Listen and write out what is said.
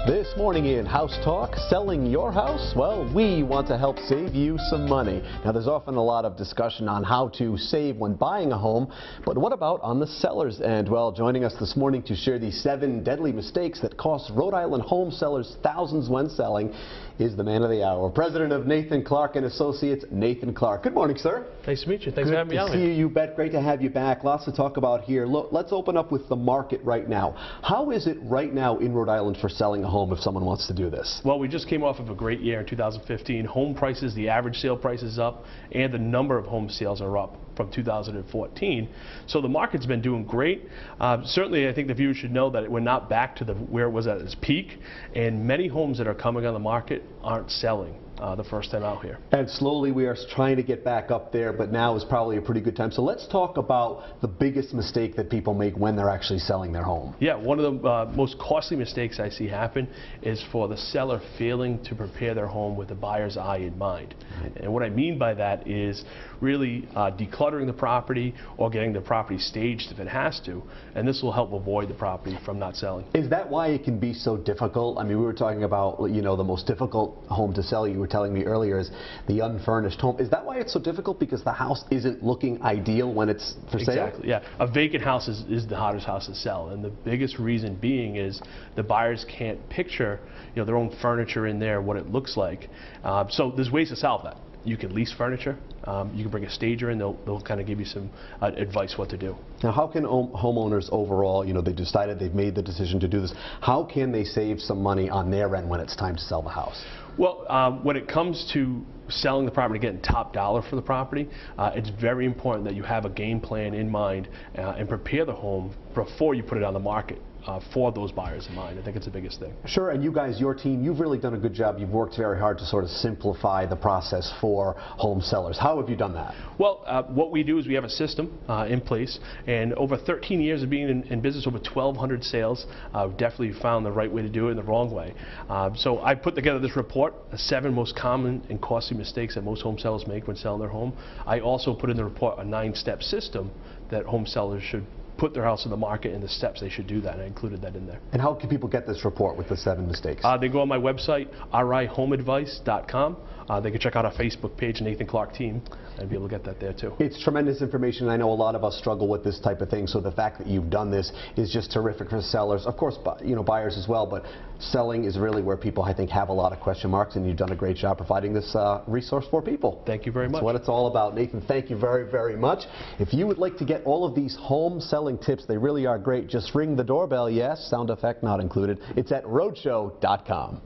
This morning in House Talk, selling your house? Well, we want to help save you some money. Now, there's often a lot of discussion on how to save when buying a home, but what about on the seller's end? Well, joining us this morning to share these 7 deadly mistakes that cost Rhode Island home sellers thousands when selling is the man of the hour, President of Nathan Clark and Associates, Nathan Clark. Good morning, sir. Nice to meet you. Thanks for having me out here. Good to see you. You bet. Great to have you back. Lots to talk about here. Look, let's open up with the market right now. How is it right now in Rhode Island for selling a home if someone wants to do this? Well, we just came off of a great year in 2015. Home prices, the average sale price is up, and the number of home sales are up from 2014. So the market's been doing great. Certainly, I think the viewers should know that we're not back to where it was at its peak, and many homes that are coming on the market aren't selling the first time out here. And slowly we are trying to get back up there, but now is probably a pretty good time. So let's talk about the biggest mistake that people make when they're actually selling their home. Yeah, one of the most costly mistakes I see happen is for the seller failing to prepare their home with the buyer's eye in mind. Right. And what I mean by that is really decluttering the property or getting the property staged if it has to, and this will help avoid the property from not selling. Is that why it can be so difficult? I mean, we were talking about, you know, the most difficult home to sell, you were telling me earlier, is the unfurnished home. Is that why it's so difficult? Because the house isn't looking ideal when it's for sale? Exactly, yeah. A vacant house is the hardest house to sell, and the biggest reason being is the buyers can't picture, you know, their own furniture in there, what it looks like. So there's ways to solve that. You can lease furniture. You can bring a stager in. They'll kind of give you some advice what to do. Now, how can homeowners overall, you know, they've made the decision to do this, how can they save some money on their end when it's time to sell the house? Well, when it comes to selling the property, getting top dollar for the property, it's very important that you have a game plan in mind and prepare the home before you put it on the market. For those buyers in mind. I think it's the biggest thing. Sure, and you guys, your team, you've really done a good job. You've worked very hard to sort of simplify the process for home sellers. How have you done that? Well, what we do is we have a system in place, and over 13 years of being in business, over 1,200 sales, definitely found the right way to do it and the wrong way. So I put together this report, the 7 most common and costly mistakes that most home sellers make when selling their home. I also put in the report a 9-step system that home sellers should put their house in the market and the steps they should do that. I included that in there. And how can people get this report with the 7 mistakes? They go on my website, rihomeadvice.com. They can check out our Facebook page, Nathan Clark Team, and be able to get that there too. It's tremendous information. I know a lot of us struggle with this type of thing, so the fact that you've done this is just terrific for sellers. Of course, you know, buyers as well, but selling is really where people, I think, have a lot of question marks, and you've done a great job providing this resource for people. Thank you very much. That's what it's all about. Nathan, thank you very, very much. If you would like to get all of these home selling tips, they really are great. Just ring the doorbell, yes, sound effect not included. It's at roadshow.com.